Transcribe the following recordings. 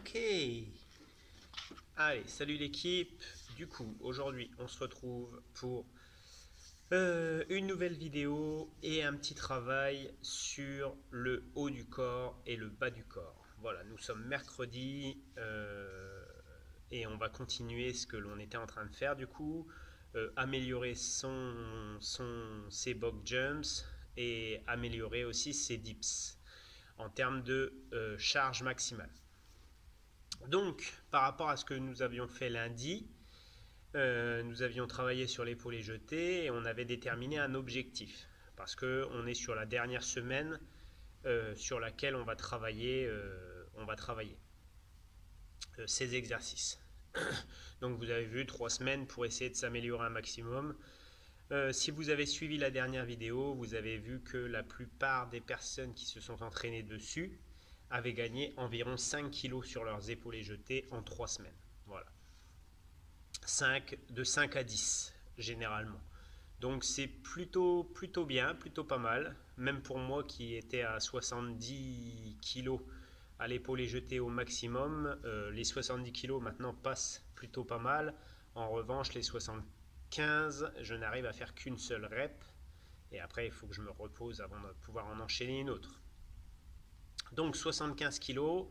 Ok. Allez, salut l'équipe. Du coup, aujourd'hui, on se retrouve pour une nouvelle vidéo et un petit travail sur le haut du corps et le bas du corps. Voilà, nous sommes mercredi et on va continuer ce que l'on était en train de faire du coup. Améliorer ses box jumps et améliorer aussi ses dips en termes de charge maximale. Donc, par rapport à ce que nous avions fait lundi, nous avions travaillé sur l'épaulé jeté et on avait déterminé un objectif. Parce qu'on est sur la dernière semaine sur laquelle on va travailler, ces exercices. Donc vous avez vu 3 semaines pour essayer de s'améliorer un maximum. Si vous avez suivi la dernière vidéo, vous avez vu que la plupart des personnes qui se sont entraînées dessus avaient gagné environ 5 kg sur leurs épaulés jetés en 3 semaines. Voilà. De 5 à 10 généralement. Donc c'est plutôt bien, plutôt pas mal. Même pour moi qui était à 70 kg à l'épaulé jeté au maximum, les 70 kg maintenant passent plutôt pas mal. En revanche, les 75, je n'arrive à faire qu'une seule rep. Et après, il faut que je me repose avant de pouvoir en enchaîner une autre. Donc 75 kg,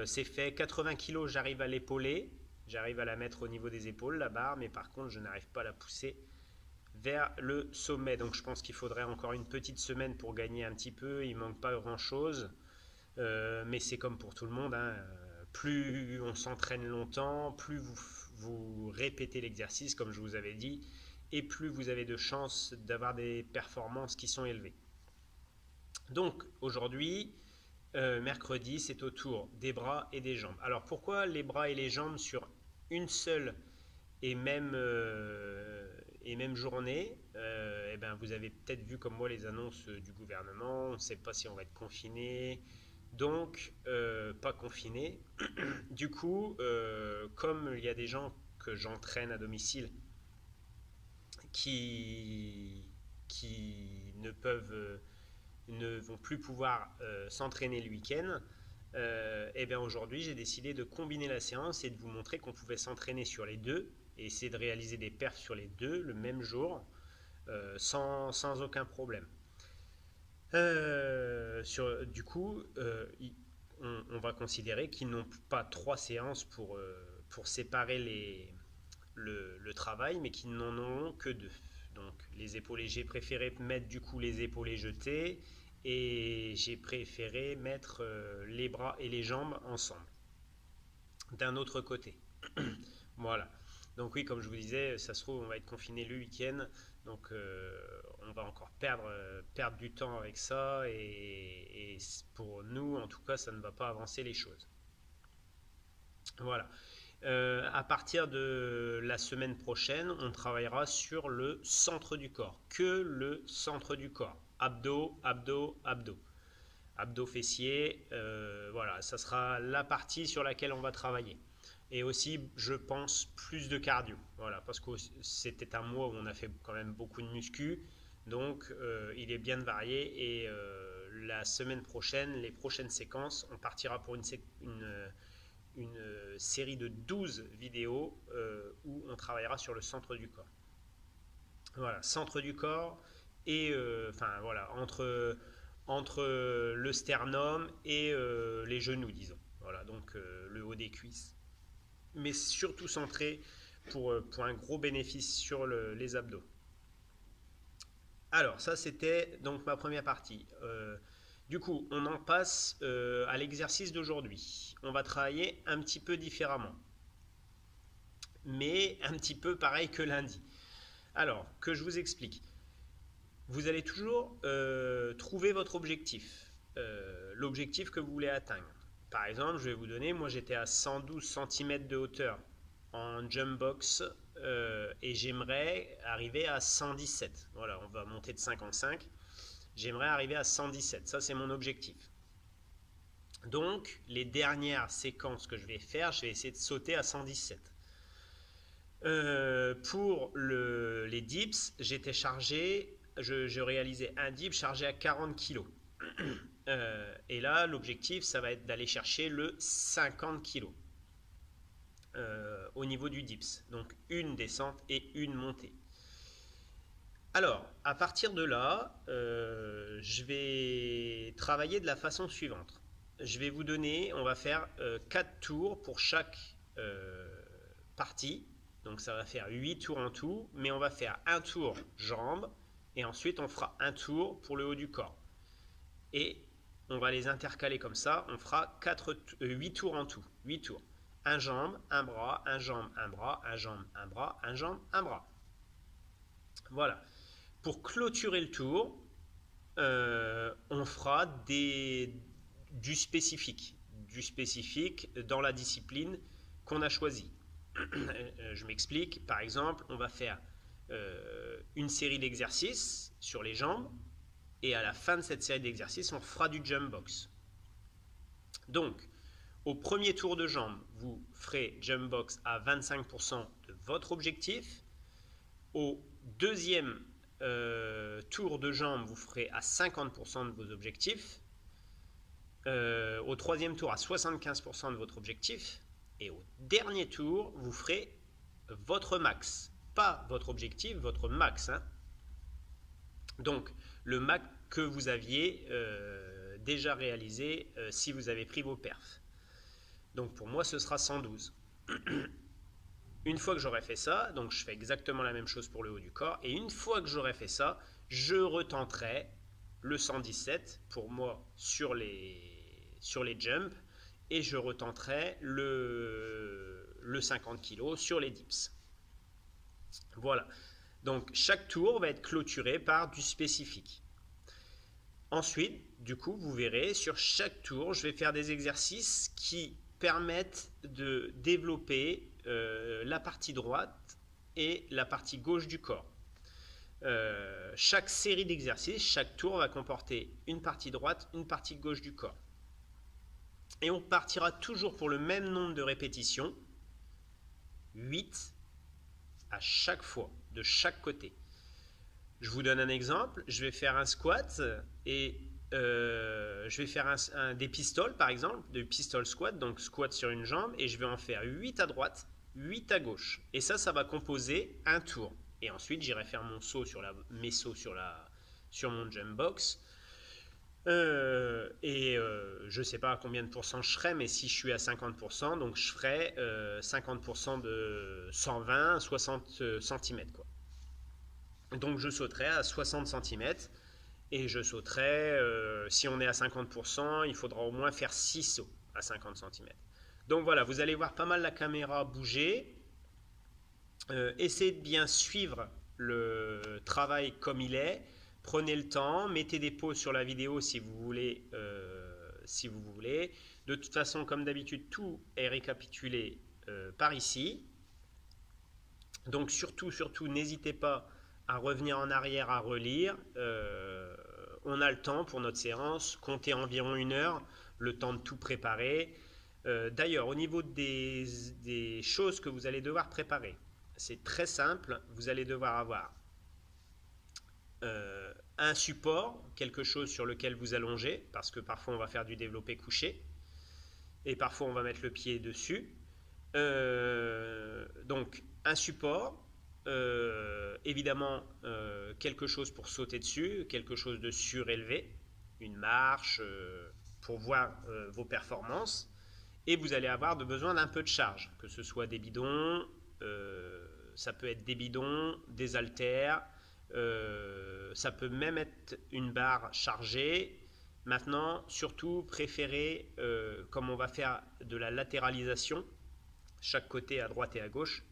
c'est fait. 80 kg, j'arrive à l'épauler. J'arrive à la mettre au niveau des épaules, la barre, mais par contre, je n'arrive pas à la pousser vers le sommet. Donc je pense qu'il faudrait encore une petite semaine pour gagner un petit peu. Il ne manque pas grand-chose. Mais c'est comme pour tout le monde. Hein. Plus on s'entraîne longtemps, plus vous répétez l'exercice, comme je vous avais dit, et plus vous avez de chances d'avoir des performances qui sont élevées. Donc aujourd'hui, mercredi, c'est au tour des bras et des jambes. Alors pourquoi les bras et les jambes sur une seule et même journée? Eh ben, vous avez peut-être vu comme moi les annonces du gouvernement, on ne sait pas si on va être confiné, donc pas confiné. Du coup, comme il y a des gens que j'entraîne à domicile qui ne vont plus pouvoir s'entraîner le week-end, et bien aujourd'hui j'ai décidé de combiner la séance et de vous montrer qu'on pouvait s'entraîner sur les deux et essayer de réaliser des perfs sur les deux le même jour sans aucun problème. Du coup, on va considérer qu'ils n'ont pas 3 séances pour séparer le travail, mais qu'ils n'en auront que 2. Donc les épaulés, j'ai préféré mettre du coup les épaulés jetés et j'ai préféré mettre les bras et les jambes ensemble d'un autre côté. Voilà. Donc oui, comme je vous disais, ça se trouve on va être confiné le week-end, donc on va encore perdre du temps avec ça et pour nous en tout cas ça ne va pas avancer les choses. Voilà. À partir de la semaine prochaine, on travaillera sur le centre du corps, que le centre du corps, abdos, abdos, abdos, abdos fessiers, voilà, ça sera la partie sur laquelle on va travailler. Et aussi, je pense, plus de cardio, voilà, parce que c'était un mois où on a fait quand même beaucoup de muscu, donc il est bien de varier et la semaine prochaine, les prochaines séquences, on partira pour une série de 12 vidéos où on travaillera sur le centre du corps. Voilà, centre du corps et enfin voilà, entre le sternum et les genoux, disons. Voilà, donc le haut des cuisses. Mais surtout centré pour un gros bénéfice sur les abdos. Alors, ça c'était donc ma première partie. Du coup, on en passe à l'exercice d'aujourd'hui. On va travailler un petit peu différemment, mais un petit peu pareil que lundi. Alors, que je vous explique. Vous allez toujours trouver votre objectif, l'objectif que vous voulez atteindre. Par exemple, je vais vous donner, moi j'étais à 112 cm de hauteur en jump box et j'aimerais arriver à 117. Voilà, on va monter de 55. J'aimerais arriver à 117, ça c'est mon objectif. Donc, les dernières séquences que je vais faire, je vais essayer de sauter à 117. Pour les dips, j'étais chargé, je réalisais un dip chargé à 40 kg. Et là, l'objectif, ça va être d'aller chercher le 50 kg au niveau du dips. Donc une descente et une montée. Alors, à partir de là, je vais travailler de la façon suivante. Je vais vous donner, on va faire 4 tours pour chaque partie. Donc ça va faire 8 tours en tout, mais on va faire un tour jambes et ensuite on fera un tour pour le haut du corps. Et on va les intercaler comme ça, on fera 8 tours en tout, 8 tours. Un jambe, un bras, un jambe, un bras, un jambe, un bras, un jambe, un bras. Voilà. Pour clôturer le tour, on fera du spécifique dans la discipline qu'on a choisie. Je m'explique. Par exemple, on va faire une série d'exercices sur les jambes et à la fin de cette série d'exercices, on fera du jump box. Donc, au premier tour de jambes, vous ferez jump box à 25% de votre objectif. Au deuxième tour de jambes, vous ferez à 50% de vos objectifs. Au troisième tour, à 75% de votre objectif. Et au dernier tour, vous ferez votre max. Pas votre objectif, votre max. Hein. Donc, le max que vous aviez déjà réalisé si vous avez pris vos perfs. Donc, pour moi, ce sera 112. Une fois que j'aurai fait ça, donc je fais exactement la même chose pour le haut du corps. Et une fois que j'aurai fait ça, je retenterai le 117 pour moi sur les jumps. Et je retenterai le 50 kg sur les dips. Voilà. Donc chaque tour va être clôturé par du spécifique. Ensuite, du coup, vous verrez, sur chaque tour, je vais faire des exercices qui permettent de développer la partie droite et la partie gauche du corps. Chaque série d'exercices, chaque tour va comporter une partie droite, une partie gauche du corps. Et on partira toujours pour le même nombre de répétitions, 8 à chaque fois, de chaque côté. Je vous donne un exemple, je vais faire un squat et je vais faire des pistoles par exemple, des pistol squat, donc squat sur une jambe, et je vais en faire 8 à droite, 8 à gauche. Et ça va composer un tour. Et ensuite, j'irai faire mes sauts sur mon jump box. Je ne sais pas à combien de pourcents je ferai, mais si je suis à 50%, donc je ferai 50% de 120, 60 cm. Quoi. Donc je sauterai à 60 cm et je sauterai, si on est à 50%, il faudra au moins faire 6 sauts à 50 cm. Donc voilà, vous allez voir pas mal la caméra bouger. Essayez de bien suivre le travail comme il est. Prenez le temps, mettez des pauses sur la vidéo si vous voulez. De toute façon, comme d'habitude, tout est récapitulé par ici. Donc surtout, n'hésitez pas à revenir en arrière, à relire. On a le temps pour notre séance, comptez environ 1 heure, le temps de tout préparer. D'ailleurs, au niveau des choses que vous allez devoir préparer, c'est très simple, vous allez devoir avoir un support, quelque chose sur lequel vous allongez, parce que parfois on va faire du développé couché, et parfois on va mettre le pied dessus. Donc un support, évidemment quelque chose pour sauter dessus, quelque chose de surélevé, une marche pour voir vos performances, et vous allez avoir besoin d'un peu de charge, que ce soit des bidons, ça peut être des bidons, des haltères, ça peut même être une barre chargée. Maintenant, surtout, préférez, comme on va faire de la latéralisation, chaque côté à droite et à gauche,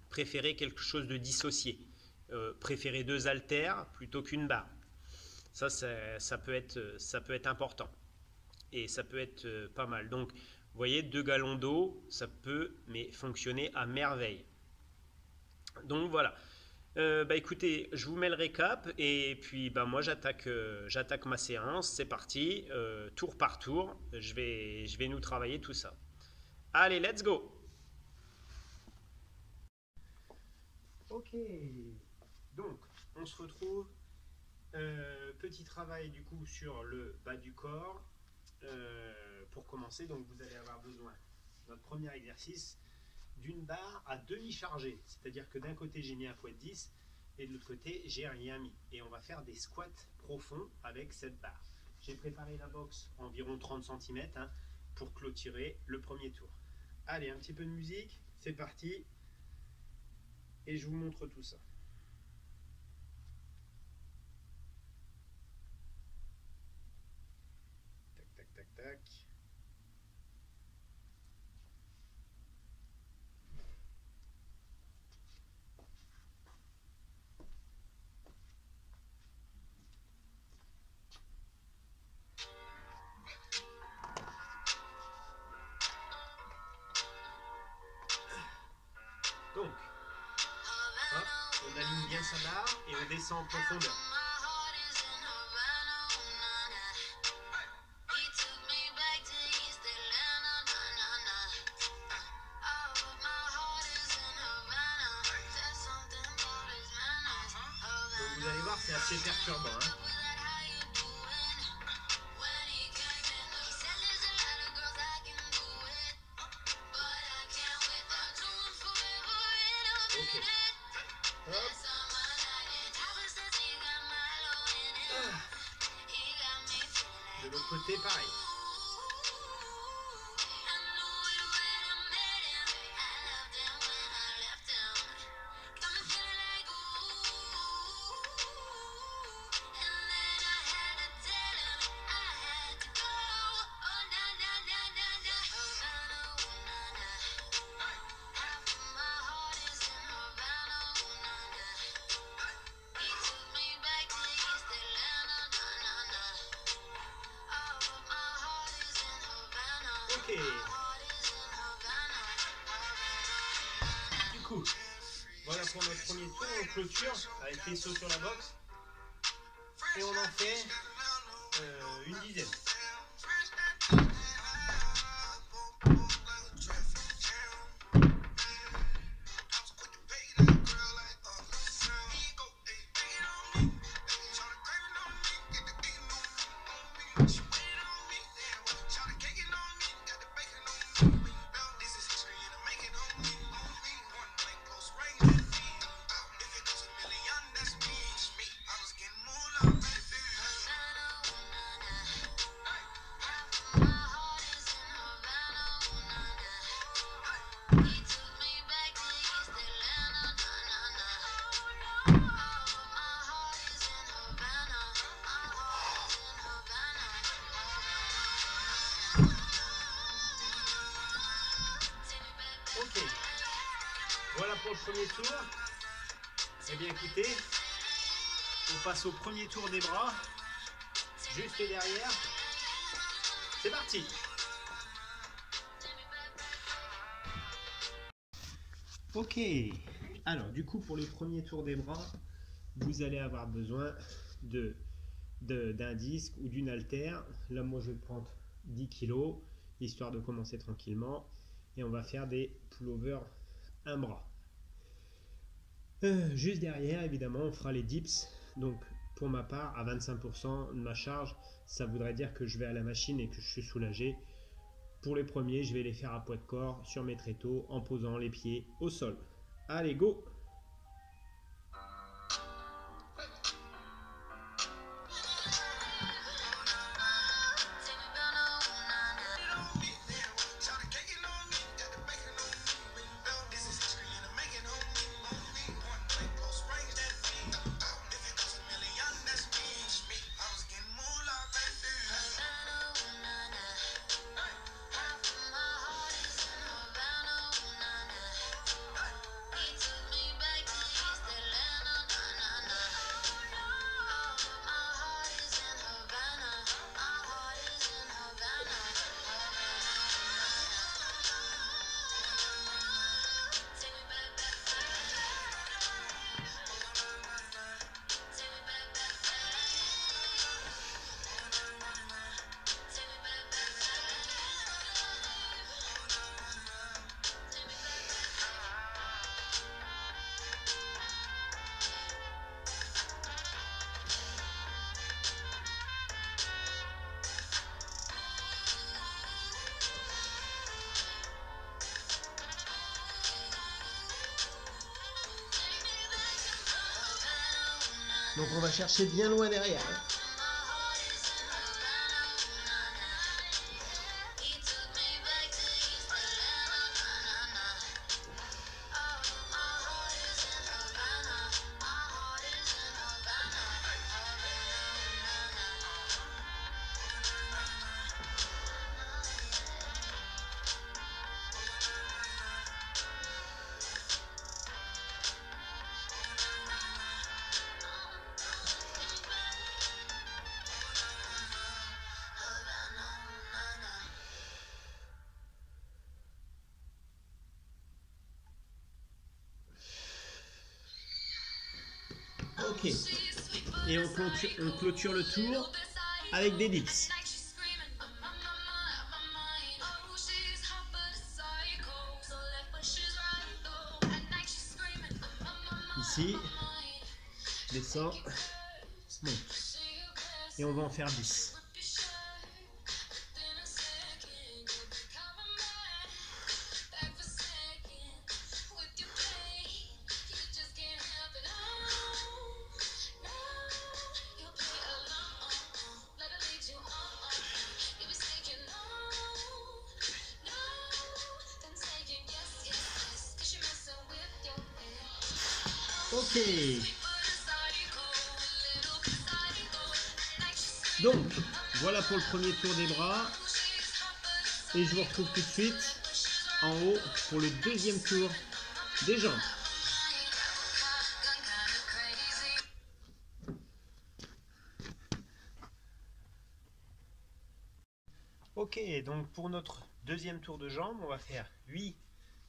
préférez quelque chose de dissocié. Préférez 2 haltères plutôt qu'une barre. Ça peut être important. Et ça peut être pas mal. Donc, vous voyez, 2 gallons d'eau, ça peut fonctionner à merveille. Donc voilà. Écoutez, je vous mets le récap et puis moi j'attaque ma séance. C'est parti, tour par tour. Je vais nous travailler tout ça. Allez, let's go. Ok. Donc, on se retrouve Petit travail du coup sur le bas du corps. Pour commencer, donc vous allez avoir besoin, notre premier exercice, d'une barre à demi chargée. C'est-à-dire que d'un côté j'ai mis un poids de 10 et de l'autre côté j'ai rien mis. Et on va faire des squats profonds avec cette barre. J'ai préparé la box environ 30 cm pour clôturer le premier tour. Allez, un petit peu de musique, c'est parti. Et je vous montre tout ça. Tac, tac, tac, tac. Donc, hop, on aligne bien sa barre et on descend en profondeur. Donc vous allez voir, c'est assez perturbant. Ok. Hop. De l'autre côté, pareil. Ok. Du coup, voilà pour notre premier tour. On clôture avec les sauts sur la boxe. Et on en fait une dizaine. Ok, voilà pour le premier tour. Eh bien écoutez, on passe au premier tour des bras, juste derrière. C'est parti. Ok, alors du coup pour le premier tour des bras, vous allez avoir besoin d'un disque ou d'une haltère. Là moi je vais prendre 10 kg, histoire de commencer tranquillement. Et on va faire des pullovers un bras. Juste derrière, évidemment, on fera les dips. Donc, pour ma part, à 25% de ma charge, ça voudrait dire que je vais à la machine et que je suis soulagé. Pour les premiers, je vais les faire à poids de corps sur mes tréteaux en posant les pieds au sol. Allez, go! Donc on va chercher bien loin derrière. Hein. Ok. Et on clôture le tour avec des dips. Ici, descend, monte. Et on va en faire 10. Ok. Donc, voilà pour le premier tour des bras. Et je vous retrouve tout de suite en haut pour le deuxième tour des jambes. Ok, donc pour notre deuxième tour de jambes, on va faire 8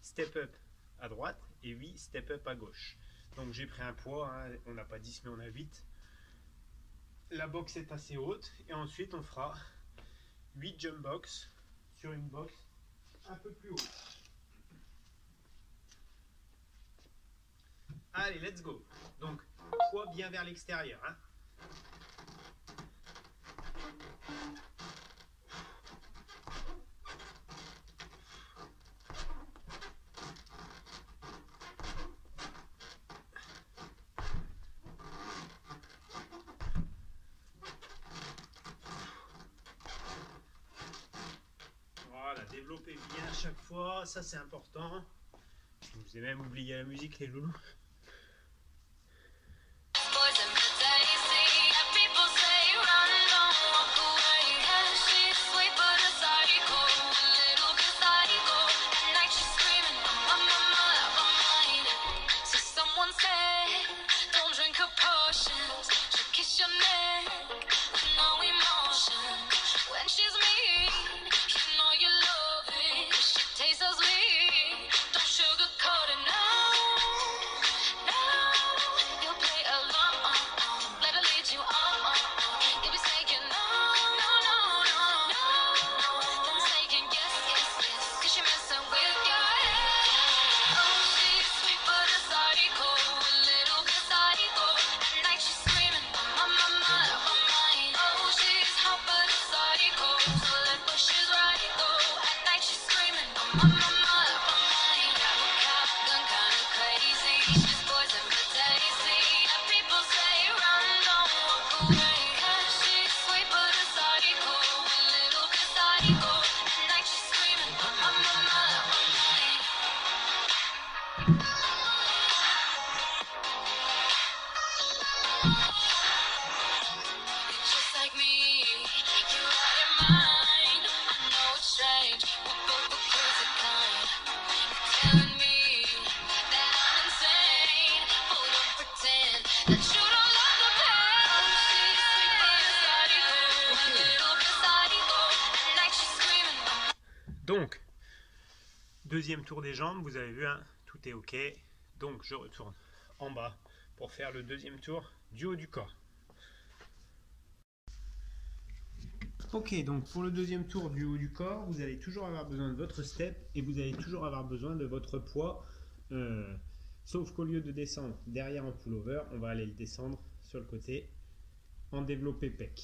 step up à droite et 8 step up à gauche. Donc j'ai pris un poids, hein, on n'a pas 10 mais on a 8. La box est assez haute et ensuite on fera 8 jump box sur une box un peu plus haute. Allez, let's go. Donc poids bien vers l'extérieur. Hein. Développez bien à chaque fois, ça c'est important. Je vous ai même oublié la musique les loulous. Donc, deuxième tour des jambes, vous avez vu, hein, tout est ok. Donc, je retourne en bas pour faire le deuxième tour du haut du corps. Ok, donc pour le deuxième tour du haut du corps, vous allez toujours avoir besoin de votre step et vous allez toujours avoir besoin de votre poids. Sauf qu'au lieu de descendre derrière en pullover, on va aller le descendre sur le côté en développé pec.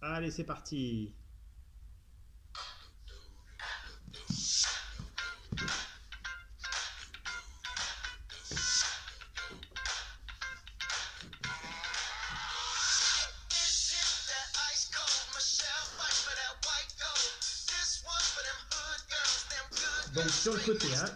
Allez, c'est parti! Donc sur le côté, hein.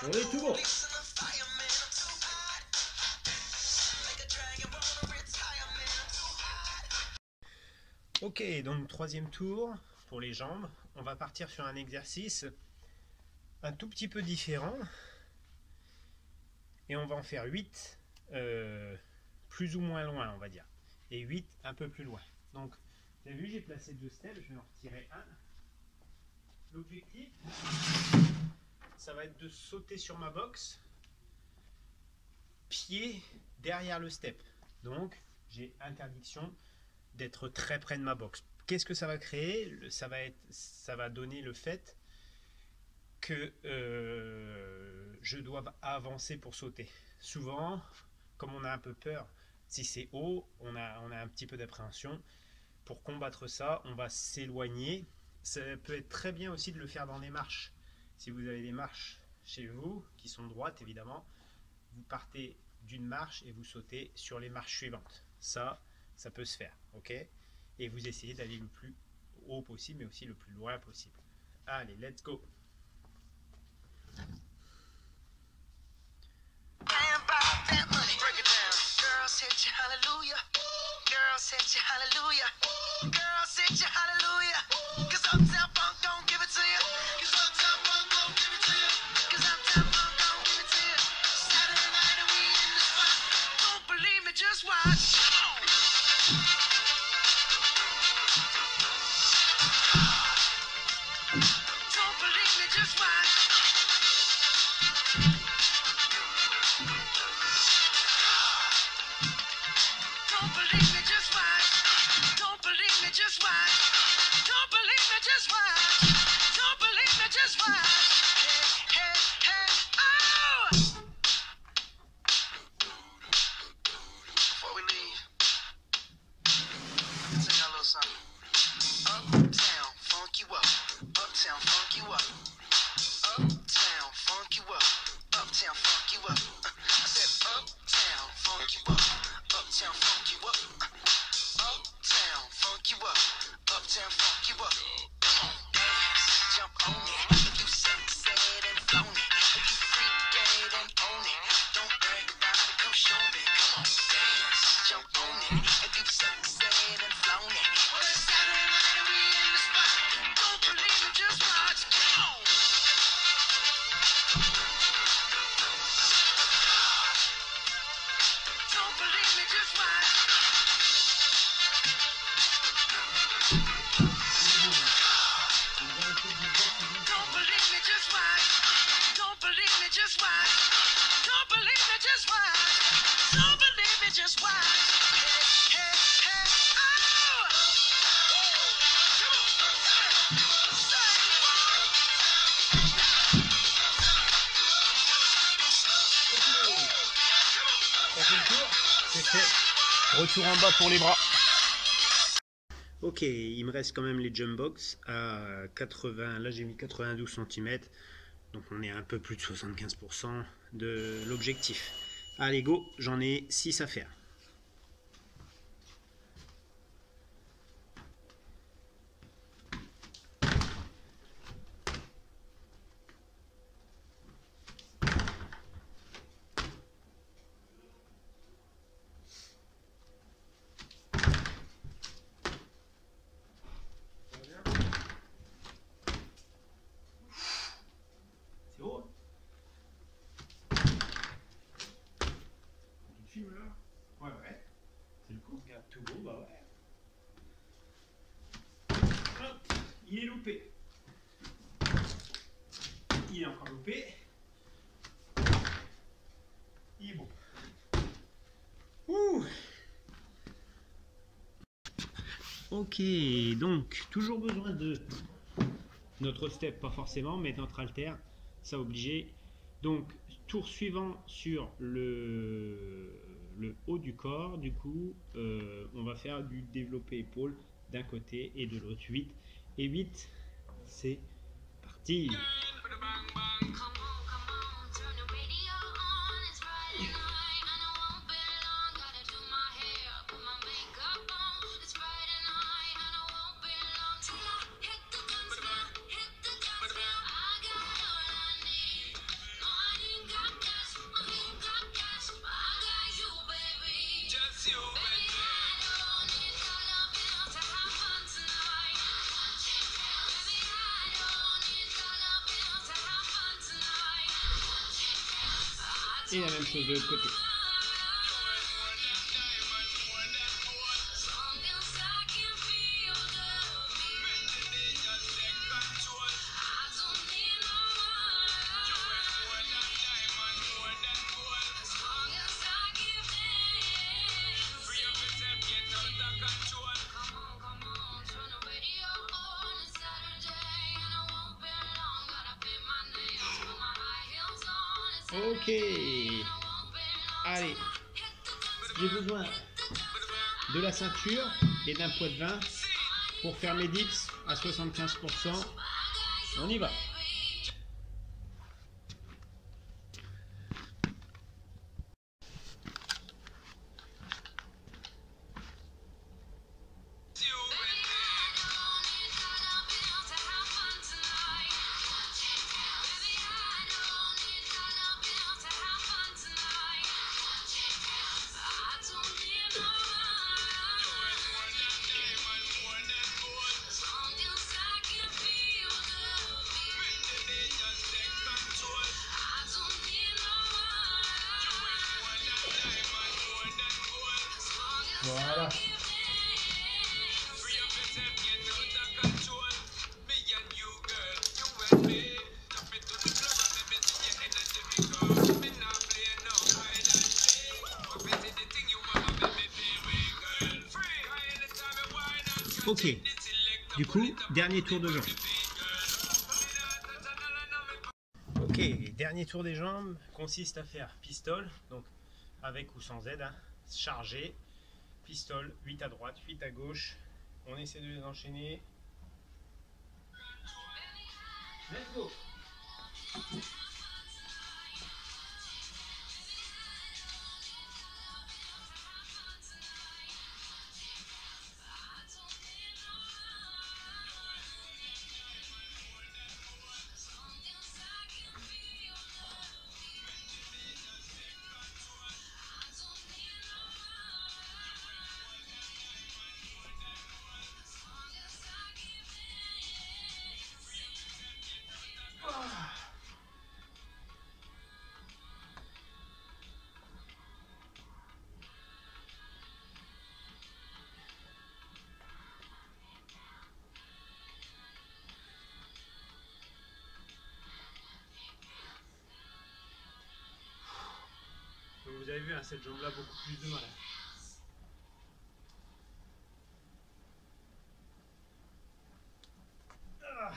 On est tout bon. Ok, donc troisième tour pour les jambes. On va partir sur un exercice un tout petit peu différent. Et on va en faire 8 plus ou moins loin, on va dire. Et 8 un peu plus loin. Donc, vous avez vu, j'ai placé 2 steps, je vais en retirer un. L'objectif, ça va être de sauter sur ma box, pied derrière le step. Donc, j'ai interdiction d'être très près de ma box. Qu'est-ce que ça va créer? Ça va donner le fait que je dois avancer pour sauter. Souvent, comme on a un peu peur, si c'est haut, on a un petit peu d'appréhension. Pour combattre ça, on va s'éloigner. Ça peut être très bien aussi de le faire dans des marches. Si vous avez des marches chez vous, qui sont droites évidemment, vous partez d'une marche et vous sautez sur les marches suivantes. Ça peut se faire, ok? Et vous essayez d'aller le plus haut possible, mais aussi le plus loin possible. Allez, let's go! Retour en bas pour les bras. Ok, il me reste quand même les jump box à 80. Là, j'ai mis 92 cm. Donc, on est à un peu plus de 75% de l'objectif. Allez, go, j'en ai 6 à faire. C'est haut. Tu filmes là? Ouais, ouais. C'est le coup. Regarde, tout beau, bah ouais. Hop, il est loupé. Il est encore loupé. Il est bon. Ouh. Ok, donc toujours besoin de notre step, pas forcément, mais notre halter, ça obligé. Donc tour suivant sur le haut du corps, du coup on va faire du développé épaule d'un côté et de l'autre. 8 et 8, c'est parti. Et la même chose de l'autre côté. Ok, allez, j'ai besoin de la ceinture et d'un poids de vin pour faire mes dips à 75%. On y va. Voilà. Ok, du coup, dernier tour de jambes. Ok, dernier tour des jambes consiste à faire pistol, donc avec ou sans aide, hein, chargé, pistol, 8 à droite, 8 à gauche. On essaie de les enchaîner. Let's go! Donc vous avez vu, hein, cette jambe-là, beaucoup plus de mal. Ah.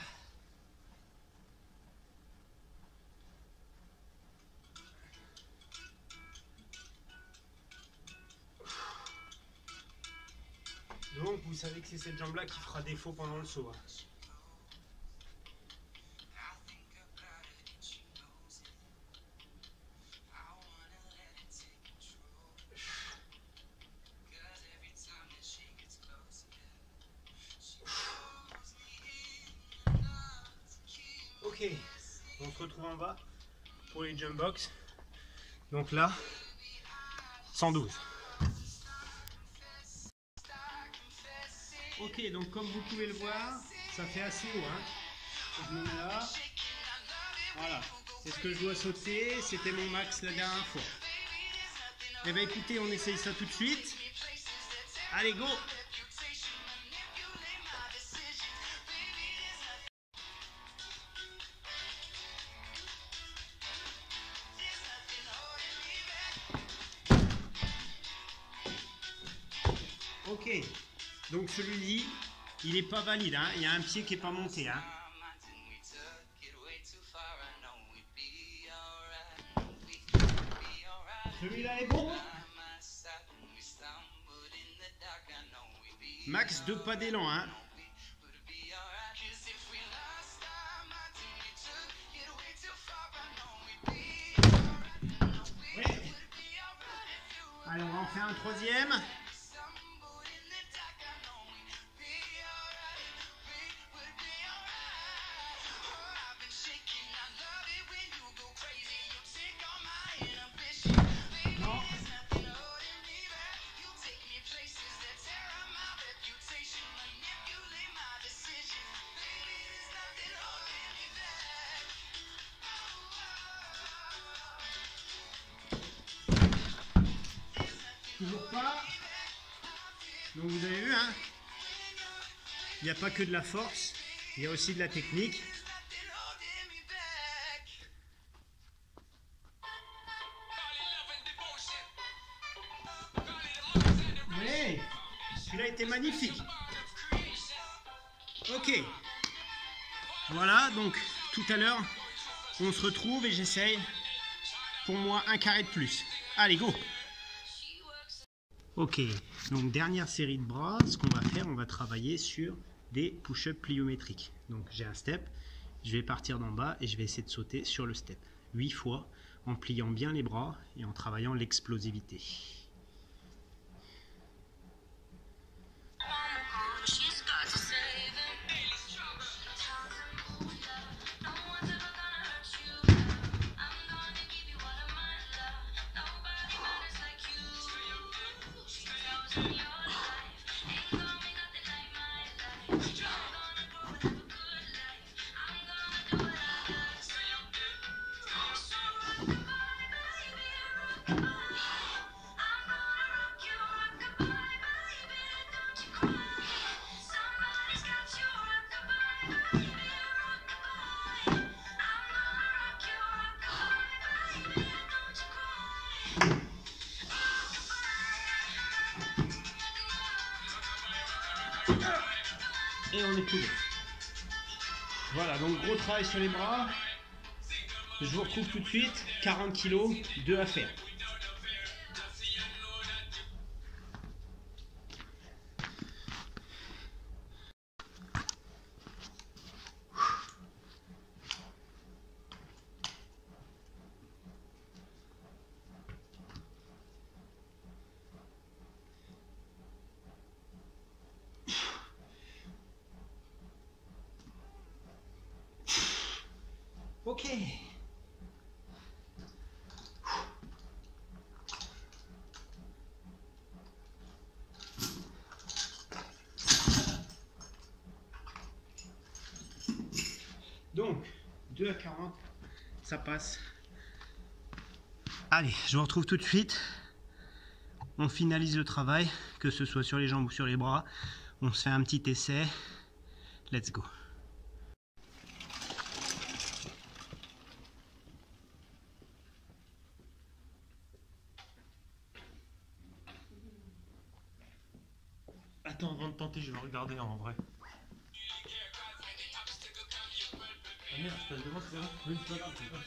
Donc vous savez que c'est cette jambe-là qui fera défaut pendant le saut. Hein. retrouve en bas pour les jump box. Donc là, 112. Ok, donc comme vous pouvez le voir, ça fait assez haut. Hein. Je me mets là. Voilà, c'est ce que je dois sauter. C'était mon max la dernière fois. Eh bien écoutez, on essaye ça tout de suite. Allez, go! Ok, donc celui-ci, il n'est pas valide, hein. Il y a un pied qui n'est pas monté. Hein. Celui-là est bon. Max 2 pas d'élan. Hein. Ouais. Allez, on va en faire un troisième. Toujours pas. Donc vous avez vu, hein, il n'y a pas que de la force, il y a aussi de la technique. Ouais, celui-là était magnifique. Ok. Voilà, donc tout à l'heure, on se retrouve et j'essaye pour moi un carré de plus. Allez, go! Ok, donc dernière série de bras, ce qu'on va faire, on va travailler sur des push-ups pliométriques. Donc j'ai un step, je vais partir d'en bas et je vais essayer de sauter sur le step. 8 fois, en pliant bien les bras et en travaillant l'explosivité. Et on est tout bon. Voilà, donc gros travail sur les bras. Je vous retrouve tout de suite. 40 kg, 2 à faire. Ok. Donc, 2 à 40, ça passe. Allez, je vous retrouve tout de suite. On finalise le travail, que ce soit sur les jambes ou sur les bras. On se fait un petit essai. Let's go. Attends, avant de tenter, je vais regarder en vrai. Ah merde, je passe devant, c'est vrai? Oui, c'est pas grave, c'est pas grave.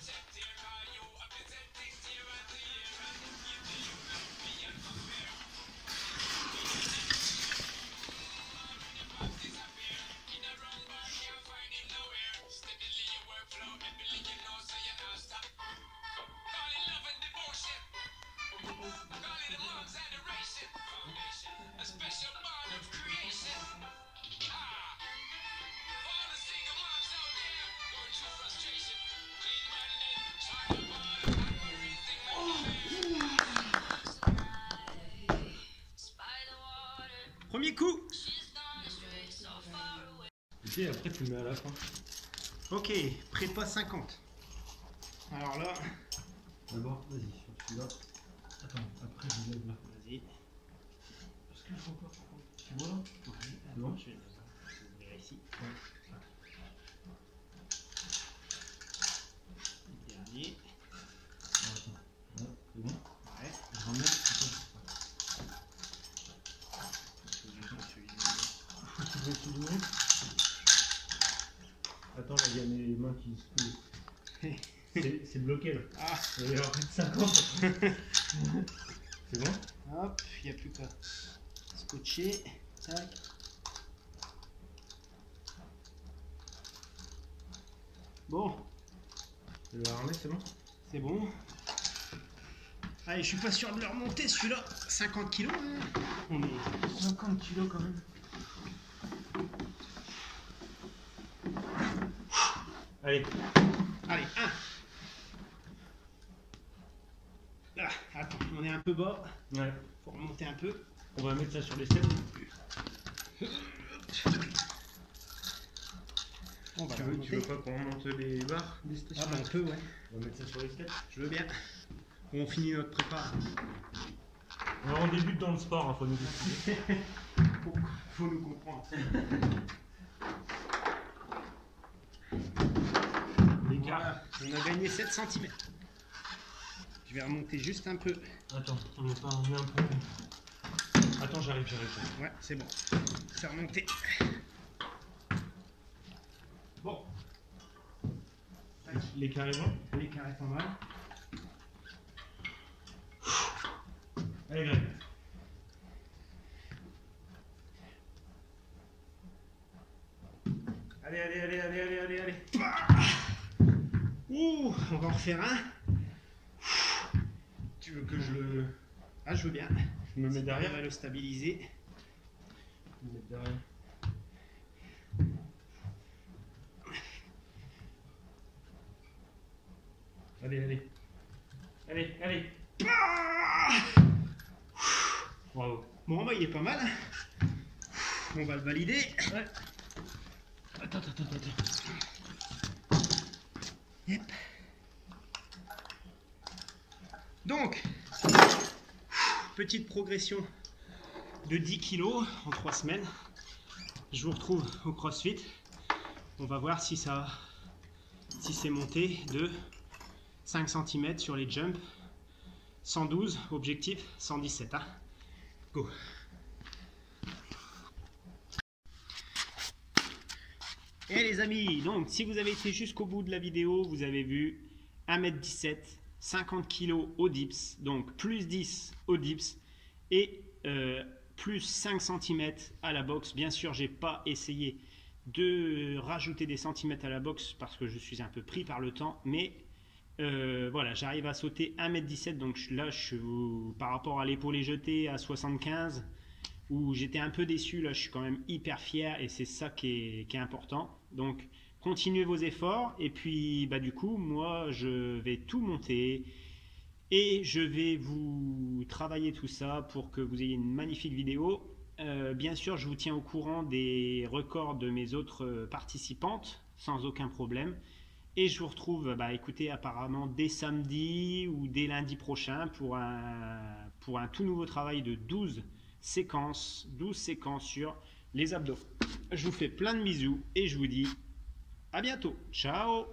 sais, après tu le mets à la fin. Ok, prépa 50. Alors là, D'abord, vas-y, sur celui-là. Attends, après je lève là. vas-y. Parce que je vois pas. Tu vois là? C'est bon? Je vais ouvrir ici. Ouais. Dernier. Attends. Là, c'est bon? Ouais. Je remets. Tu veux tout donner? Attends, là, il y a mes mains qui se coulent. C'est bloqué là. Ah, Il va y avoir plus de 50. C'est bon? hop, il n'y a plus qu'à scotcher. Tac. Bon, Le harnais, c'est bon? c'est bon. Allez, je suis pas sûr de le remonter celui-là. 50 kilos. Hein. On est 50 kilos quand même. Allez. Allez, 1. Ah, attends, on est un peu bas. Ouais. Faut remonter un peu. On va mettre ça sur les steps. On va Tu le veux remonter. pas qu'on remonte les barres des Ah stations? bah on peut, ouais. On va mettre ça sur les steps. Je veux bien. On finit notre prépa. Alors on débute dans le sport, hein, faut nous expliquer. Faut nous comprendre. L'écart. Voilà, on a gagné 7 cm. Je vais remonter juste un peu. Attends, on est un peu. Attends, j'arrive. Ouais, c'est bon. C'est remonté. Bon. L'écart est bon? L'écart est pas mal. Allez, Greg. Allez. Ouh, on va en refaire un. Tu veux que je le. Ah, je veux bien. Je me mets On derrière? va le stabiliser. Je me mets derrière. Allez. Bravo. Bon, bah, il est pas mal. On va le valider. Ouais. Attends. Yep. Donc, petite progression de 10 kg en 3 semaines. Je vous retrouve au CrossFit. On va voir si c'est monté de 5 cm sur les jumps. 112, objectif 117. Hein. Go. Et les amis, donc si vous avez été jusqu'au bout de la vidéo, vous avez vu 1m17, 50 kg au dips, donc plus 10 au dips et plus 5 cm à la boxe. Bien sûr, j'ai pas essayé de rajouter des centimètres à la boxe parce que je suis un peu pris par le temps, mais voilà, j'arrive à sauter 1m17, donc là je suis par rapport à l'épaulé jeté à 75 où j'étais un peu déçu, là je suis quand même hyper fier et c'est ça qui est important. Donc continuez vos efforts et puis bah, du coup moi je vais tout monter et je vais vous travailler tout ça pour que vous ayez une magnifique vidéo. Bien sûr je vous tiens au courant des records de mes autres participantes sans aucun problème. Et je vous retrouve, bah, écoutez, apparemment dès samedi ou dès lundi prochain pour un tout nouveau travail de 12 séquences sur les abdos. Je vous fais plein de bisous et je vous dis à bientôt. Ciao!